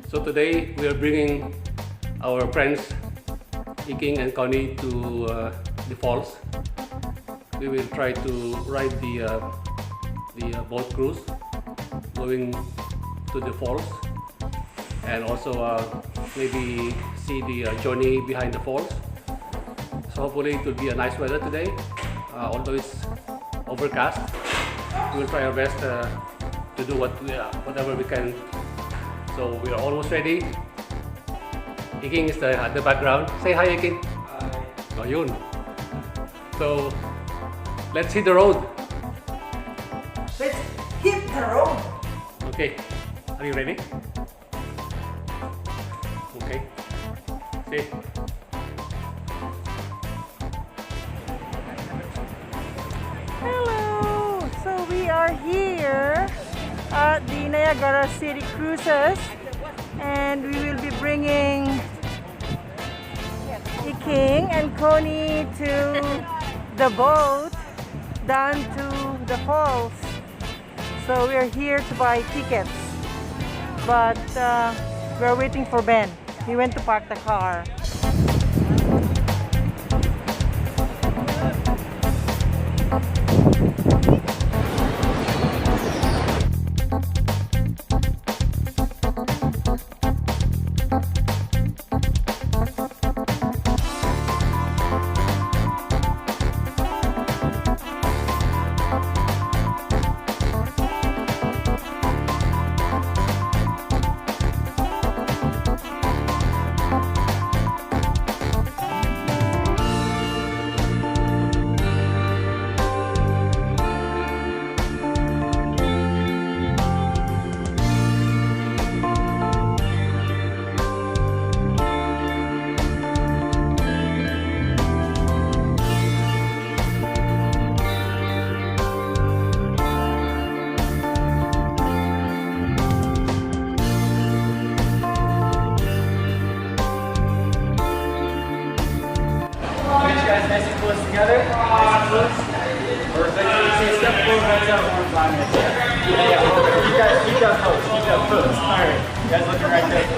So today we are bringing our friends Iking and Connie to the falls. We will try to ride the boat cruise going to the falls, and also maybe see the journey behind the falls. So hopefully it will be a nice weather today, although it's overcast. We will try our best to do whatever we can. So we are almost ready. Iking is at the background. Say hi, Iking. Hi. Oh, yun. So let's hit the road. Let's hit the road. Okay. Are you ready? Okay. See. Hello. So we are here at the Niagara City Cruises, and we will be bringing Iking and Connie to the boat down to the falls. So we are here to buy tickets, but we're waiting for Ben. He went to park the car. Nice and close together. Nice and close. Perfect. Say step forward, right up, one time. Yeah. Keep that pose. Keep that pose. All right. You guys looking right there.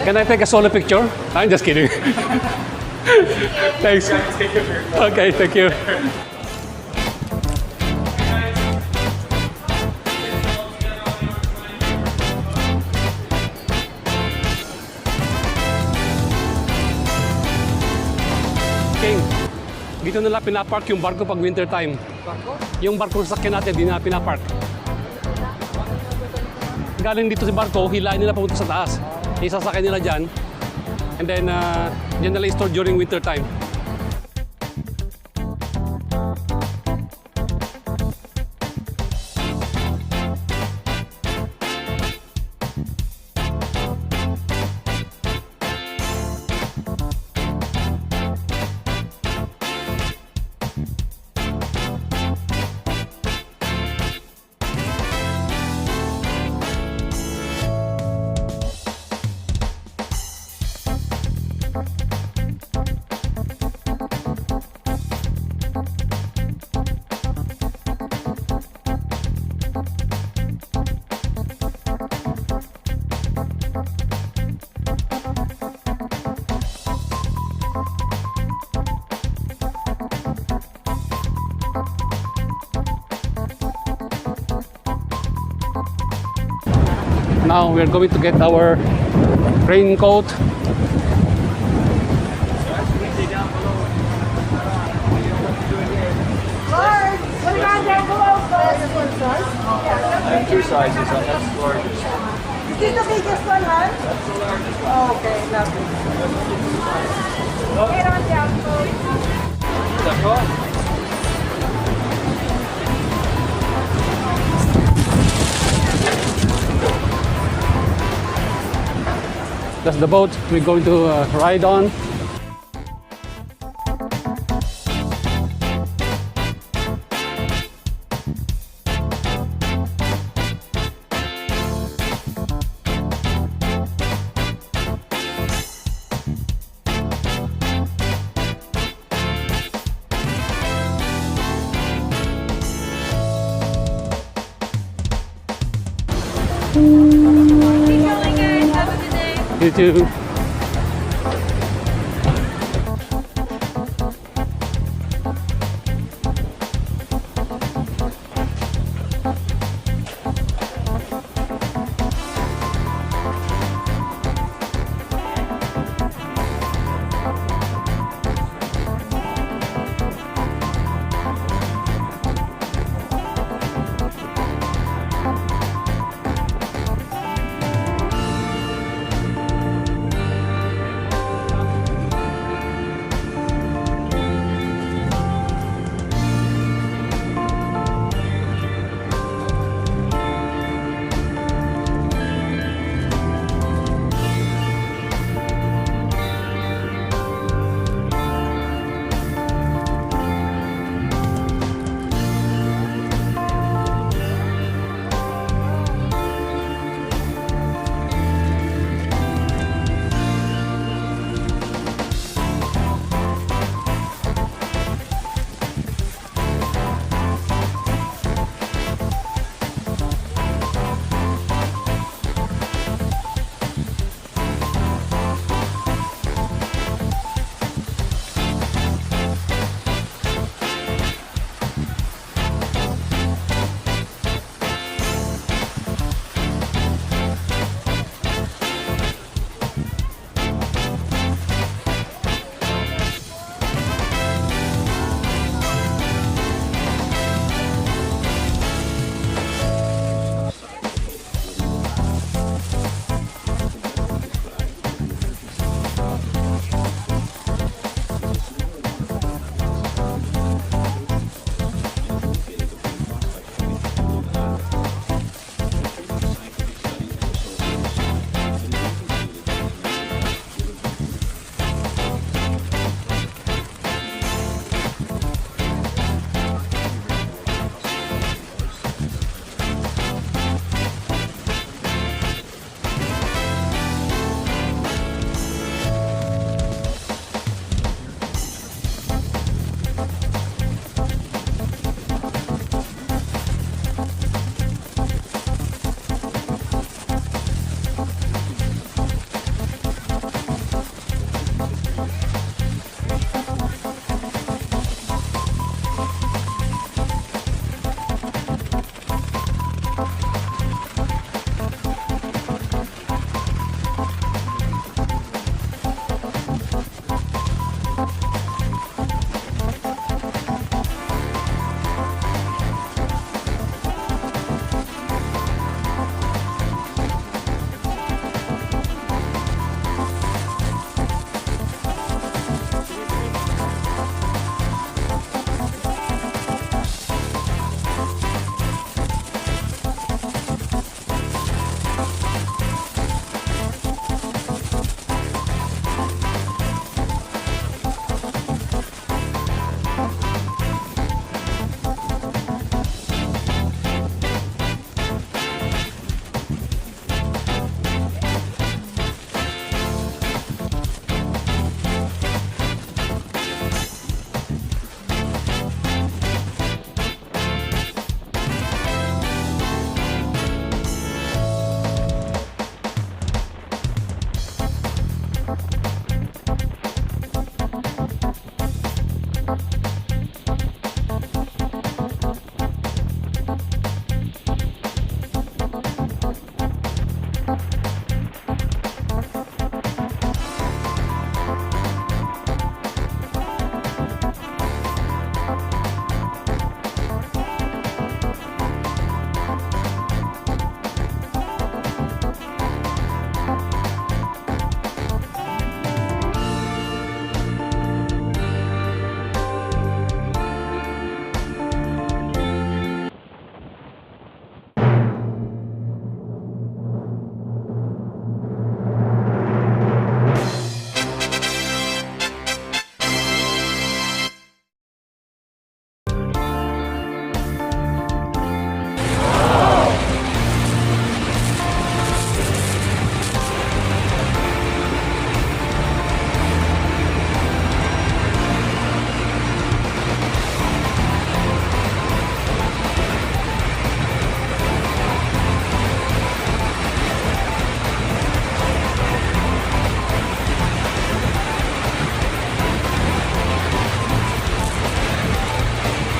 Can I take a solo picture? I'm just kidding. Thanks. Okay, thank you. King, dito nila pinapark yung barko pag winter time. Barko? Yung barko sa sakyan natin, di na pinapark. Galing dito si barko, hilahin nila papunta sa taas. Isasakay nila dyan. And then, dyan nila i-store during winter time. Now we're going to get our raincoat. Lord, what about down below? I have two sizes. That's the largest. Is this the biggest one, huh? That's the largest one. Oh, okay, lovely. Get on down, folks. Is that cool? That's the boat we're going to ride on. You too.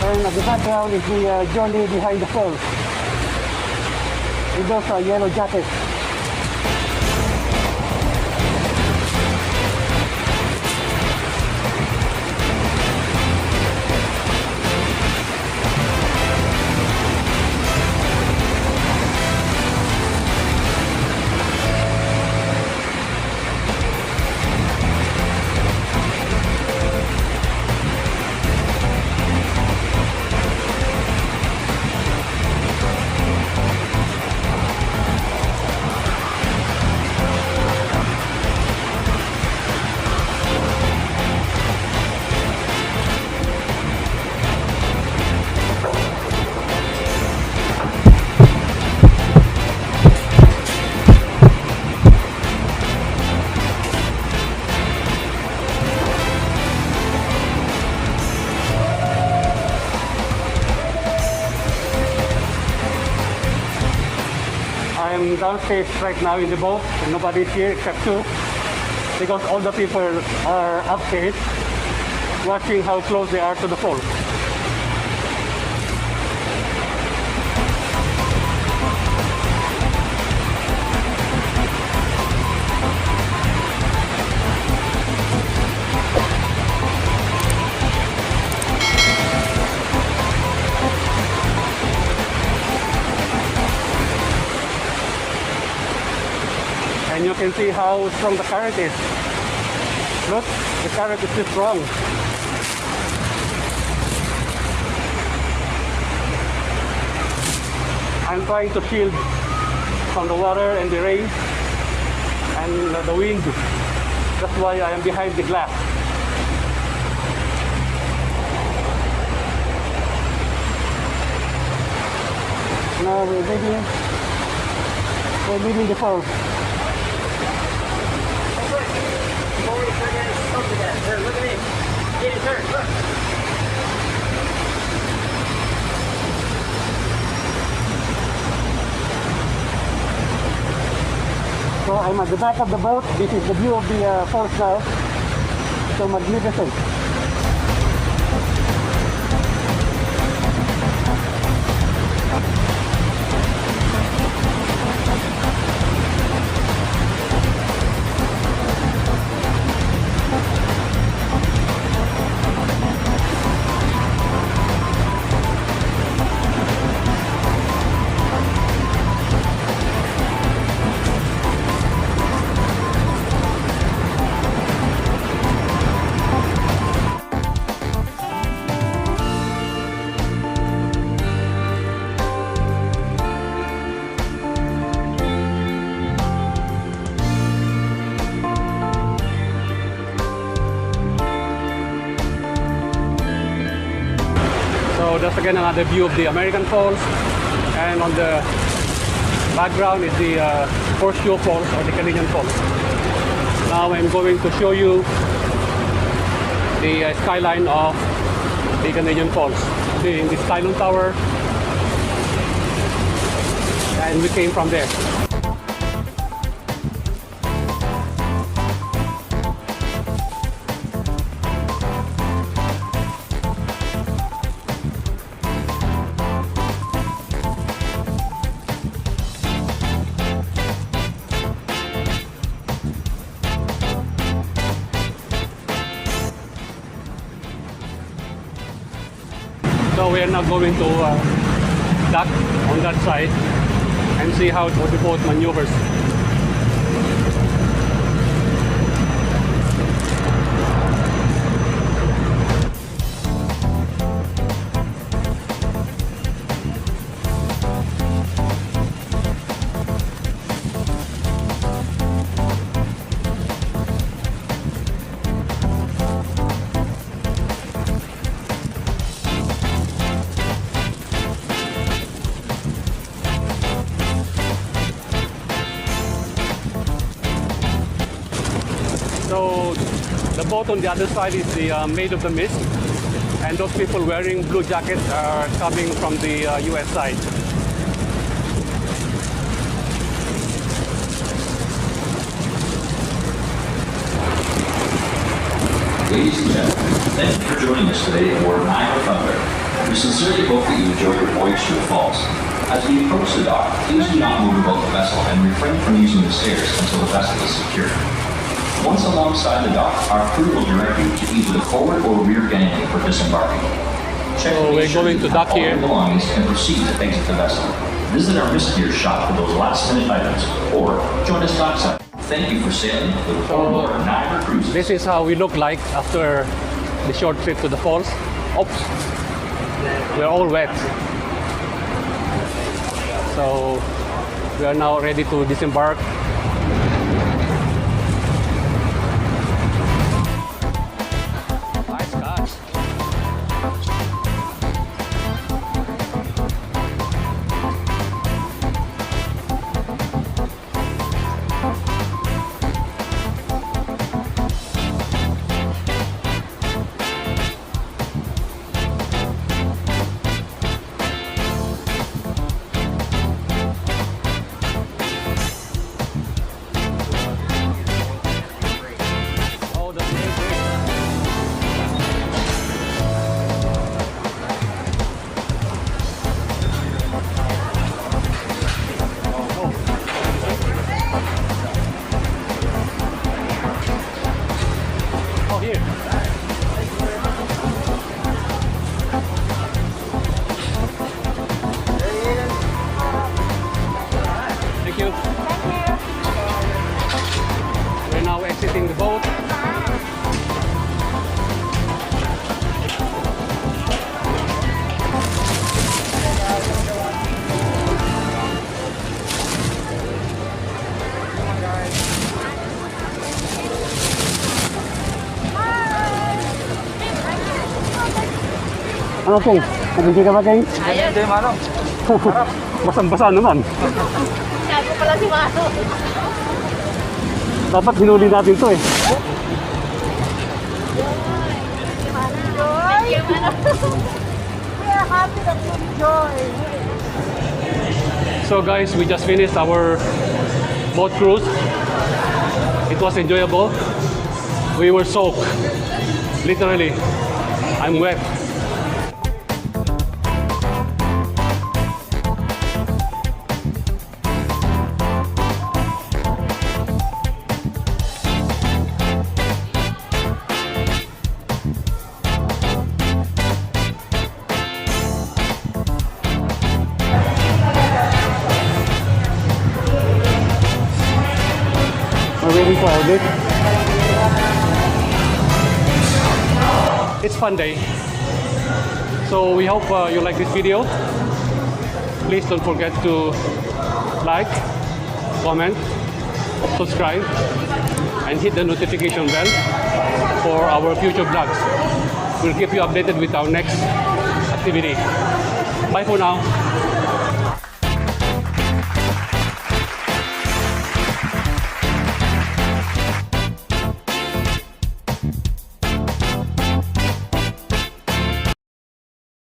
And at the background is the journey behind the falls. With those yellow jackets. I'm downstairs right now in the boat and nobody's here except two, because all the people are upstairs watching how close they are to the falls. And you can see how strong the current is. Look, the current is too strong. I'm trying to shield from the water and the rain and the wind. That's why I am behind the glass. Now we're leaving the falls. Here, look at me. Get it, turn, look. So I'm at the back of the boat. This is the view of the falls now. So magnificent. So that's again another view of the American Falls, and on the background is the Horseshoe Falls or the Canadian Falls. Now I'm going to show you the skyline of the Canadian Falls. In the Skyline Tower, and we came from there. So we are now going to dock on that side and see how the boat maneuvers. So the boat on the other side is made of the mist, and those people wearing blue jackets are coming from the US side. Ladies and gentlemen, thank you for joining us today aboard Niagara. We sincerely hope that you enjoy your voyage through the falls. As we approach the dock, please do not move about the vessel and refrain from using the stairs until the vessel is secured. Once alongside the dock, our crew will direct you to either the forward or rear gangway for disembarking. Check So we're going to dock all here. your belongings and proceed to exit the vessel. Visit our risk gear shop for those last-minute items, or join us dockside. Thank you for sailing with Niagara Cruises. This is how we look like after the short trip to the falls. Oops, we're all wet. So we are now ready to disembark. Nice catch. Oh, the big wave. Oh, here. Thank you. We're now exiting the boat. Ano King? Nabinti ka ba King? Ayun, ito yung manong. Basang-basa naman. Sabi pala si Maso. Dapat hinuli natin to eh. We are happy that you enjoy. So guys, we just finished our boat cruise. It was enjoyable. We were soaked. Literally, I'm wet. We're waiting for our date. It's fun day. So we hope you like this video. Please don't forget to like, comment, subscribe, and hit the notification bell for our future vlogs. We'll keep you updated with our next activity. Bye for now.